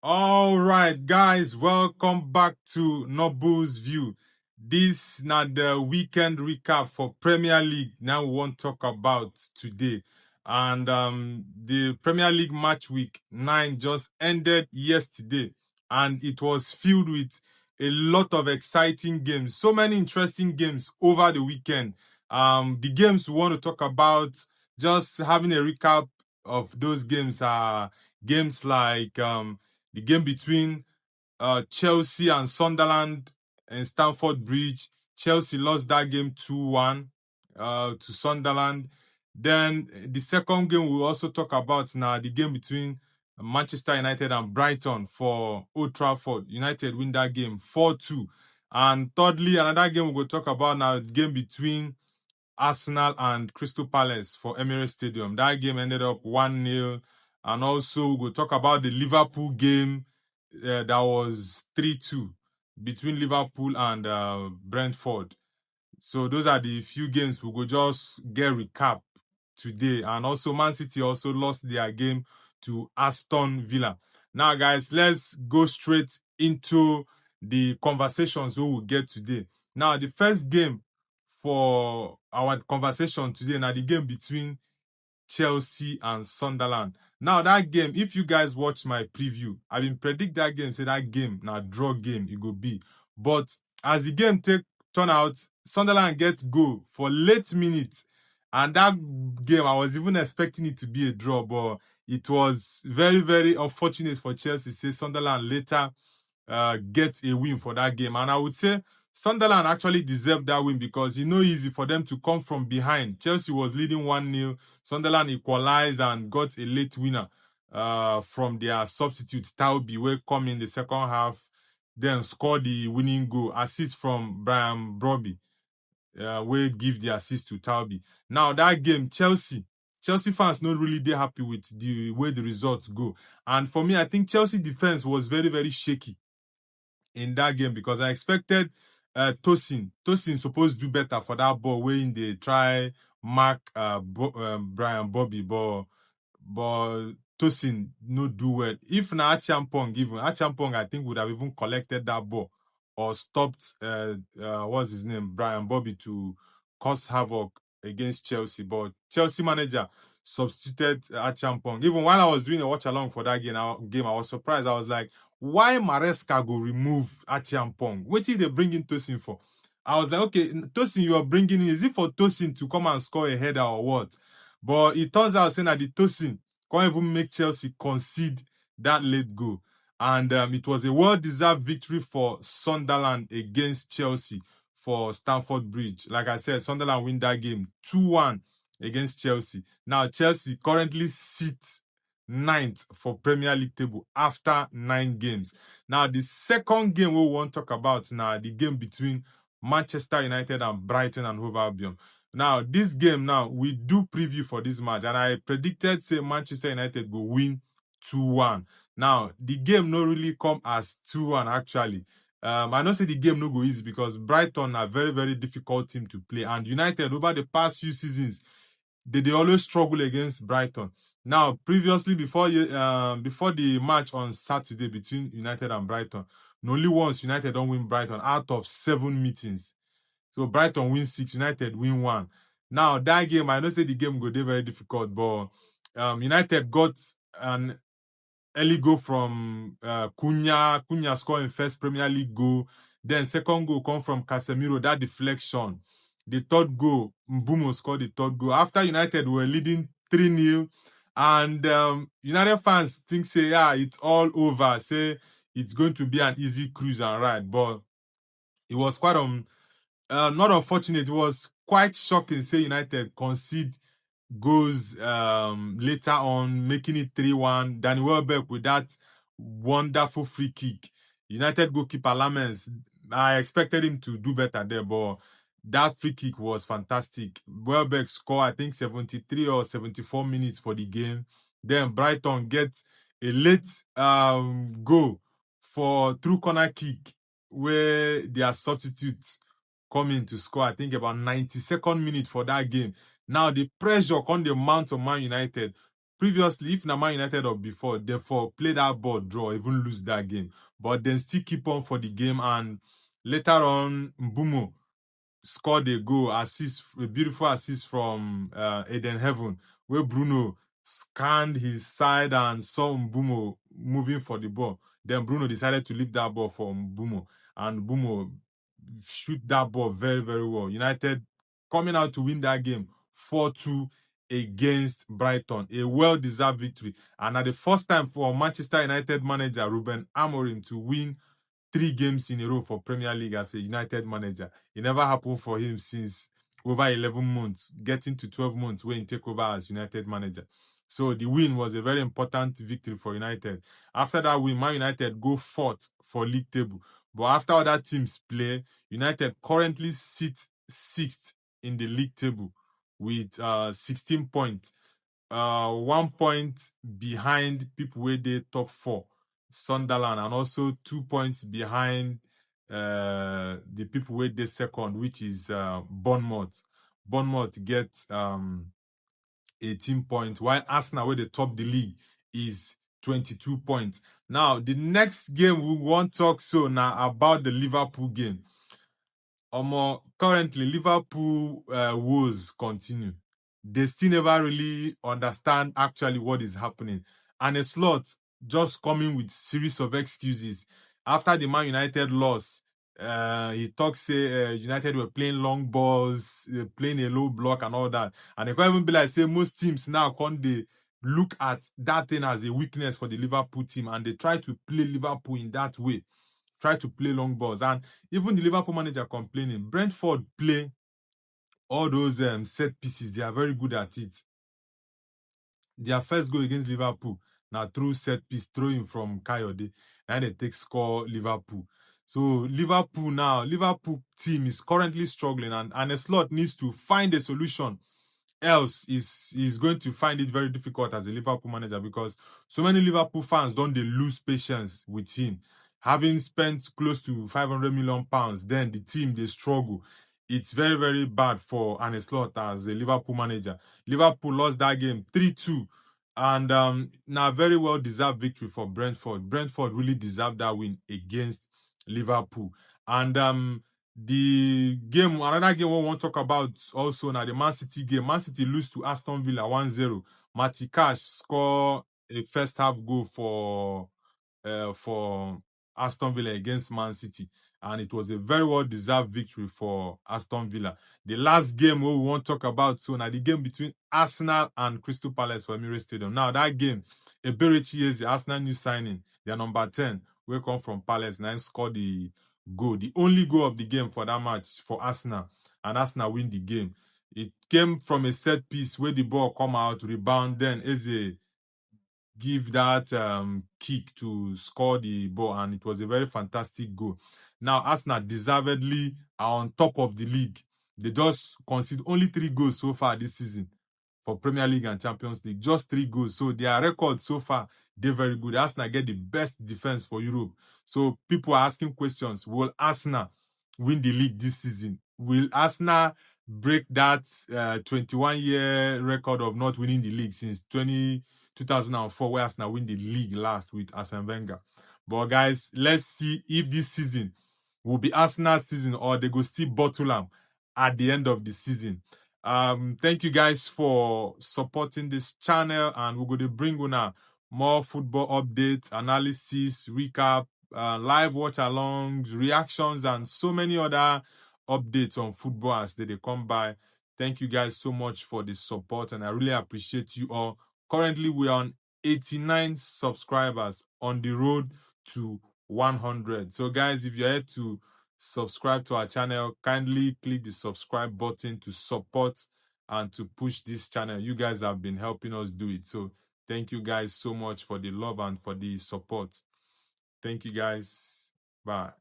All right, guys, welcome back to Nobu's View. This now the weekend recap for Premier League. Now we want to talk about today, and the Premier League match week 9 just ended yesterday, and it was filled with a lot of exciting games. So many interesting games over the weekend. The games we want to talk about, just having a recap of those games, are games like the game between Chelsea and Sunderland in Stamford Bridge. Chelsea lost that game 2-1 to Sunderland. Then the second game we'll also talk about now, the game between Manchester United and Brighton for Old Trafford. United win that game 4-2. And thirdly, another game we'll talk about now, the game between Arsenal and Crystal Palace for Emirates Stadium. That game ended up 1-0. And also, we'll talk about the Liverpool game that was 3-2 between Liverpool and Brentford. So those are the few games we go just get recap today. And also, Man City also lost their game to Aston Villa. Now, guys, let's go straight into the conversations we will get today. Now, the first game for our conversation today, now the game between Chelsea and Sunderland. Now that game, if you guys watch my preview, I been predict that game, say that game now draw game it go be. But as the game turn out, Sunderland get goal for late minutes, and that game I was even expecting it to be a draw, but it was very, very unfortunate for Chelsea. Say Sunderland later get a win for that game, and I would say Sunderland actually deserved that win because it's no easy for them to come from behind. Chelsea was leading 1-0. Sunderland equalized and got a late winner from their substitute, Taubi, who come in the second half, then scored the winning goal, assist from Brian Brobby, where give the assist to Taubi. Now, that game, Chelsea fans not really they happy with the way the results go. And for me, I think Chelsea defense was very, very shaky in that game because I expected Tosin supposed to do better for that ball when they try mark Brian Bobby, but Tosin no do well. If na Achampong I think would have even collected that ball or stopped what's his name, Brian Bobby, to cause havoc against Chelsea. But Chelsea manager substituted Achampong. Even while I was doing a watch along for that game, I was surprised. I was like, why Maresca go remove Achampong? What did they bring in Tosin for? I was like, okay, Tosin, you are bringing in, is it for Tosin to come and score a header or what? But it turns out saying that the Tosin can't even make Chelsea concede that late goal. And it was a well-deserved victory for Sunderland against Chelsea for Stamford Bridge. Like I said, Sunderland win that game 2-1 against Chelsea. Now, Chelsea currently sits 9th for Premier League table after 9 games. Now, the second game we want to talk about now, the game between Manchester United and Brighton and Hove Albion. Now, this game now, we do preview for this match, and I predicted, say, Manchester United will win 2-1. Now, the game no really come as 2-1, actually. I know say the game no go easy because Brighton are very, very difficult team to play, and United, over the past few seasons, they always struggle against Brighton. Now, previously, before the match on Saturday between United and Brighton, only once United don't win Brighton out of 7 meetings. So Brighton win 6, United win 1. Now, that game, I know say the game go be very difficult, but United got an early goal from Cunha. Cunha scored in first Premier League goal. Then second goal come from Casemiro, that deflection. The third goal, Mbumo scored the third goal. After United were leading 3-0, and United fans think, say, yeah, it's all over. Say, it's going to be an easy cruise and ride. But it was quite not unfortunate. It was quite shocking. Say United concede goals later on, making it 3-1. Danny Welbeck with that wonderful free kick. United goalkeeper Lamens, I expected him to do better there, but that free kick was fantastic. Welbeck scored, I think, 73 or 74 minutes for the game. Then Brighton gets a late goal for through corner kick where their substitutes come in to score, I think, about 92nd minute for that game. Now, the pressure on the mount of Man United. previously, if Man United or before, therefore play that ball, draw, even lose that game. But then still keep on for the game. And later on, Mbumo scored a goal, a beautiful assist from Eden Heaven, where Bruno scanned his side and saw Mbumo moving for the ball. Then Bruno decided to leave that ball for Mbumo, and Mbumo shoot that ball very, very well. United coming out to win that game 4-2 against Brighton. A well-deserved victory. And at the first time for Manchester United manager Ruben Amorim to win 3 games in a row for Premier League as a United manager. It never happened for him since over 11 months, getting to 12 months when he take over as United manager. So the win was a very important victory for United. After that win, Man United go fourth for league table. But after other teams play, United currently sit sixth in the league table with 16 points. 1 point behind people where they top 4, Sunderland, and also 2 points behind the people where they second, which is Bournemouth. Bournemouth get 18 points, while Arsenal, where they top the league, is 22 points. Now, the next game we want to talk now about the Liverpool game. Currently, Liverpool woes continue. They still never really understand actually what is happening. And a slot just coming with series of excuses. After the Man United loss, he talks say United were playing long balls, playing a low block and all that. And they can't even be like, say, most teams now can't they look at that thing as a weakness for the Liverpool team, and they try to play Liverpool in that way. Try to play long balls. And even the Liverpool manager complaining, Brentford play all those set pieces. They are very good at it. Their first goal against Liverpool, now through set piece, throwing from Kayode, and they take score Liverpool. So Liverpool team is currently struggling, and a slot needs to find a solution. Else is going to find it very difficult as a Liverpool manager, because so many Liverpool fans don't they lose patience with him. Having spent close to 500 million pounds, then the team they struggle. It's very, very bad for Arne Slot as a Liverpool manager. Liverpool lost that game 3-2. And now very well deserved victory for Brentford. Brentford really deserved that win against Liverpool. And another game we want to talk about also now, the Man City game. Man City lose to Aston Villa 1-0. Matty Cash score a first half goal for Aston Villa against Man City, and it was a very well deserved victory for Aston Villa. The last game we want to talk about now, the game between Arsenal and Crystal Palace for Emirates Stadium. Now that game, Eberechi is the Arsenal new signing, their number 10, will come from Palace, and scored the goal, the only goal of the game for that match for Arsenal, and Arsenal win the game. It came from a set piece where the ball come out, rebound, then Eze give that kick to score the ball, and it was a very fantastic goal. Now, Arsenal deservedly are on top of the league. They just conceded only 3 goals so far this season for Premier League and Champions League. Just 3 goals. So their record so far, they're very good. Arsenal get the best defense for Europe. So people are asking questions. Will Arsenal win the league this season? Will Arsenal break that 21-year record of not winning the league since 2004, where Arsenal win the league last with Arsene Wenger? But guys, let's see if this season will be Arsenal's season, or they go still bottle them at the end of the season. Thank you guys for supporting this channel, and we're going to bring you now more football updates, analysis, recap, live watch alongs, reactions, and so many other updates on football as they come by. Thank you guys so much for the support, and I really appreciate you all. Currently, we are on 89 subscribers, on the road to 100. So guys, if you're here to subscribe to our channel, kindly click the subscribe button to support and to push this channel. You guys have been helping us do it. So thank you guys so much for the love and for the support. Thank you guys. Bye.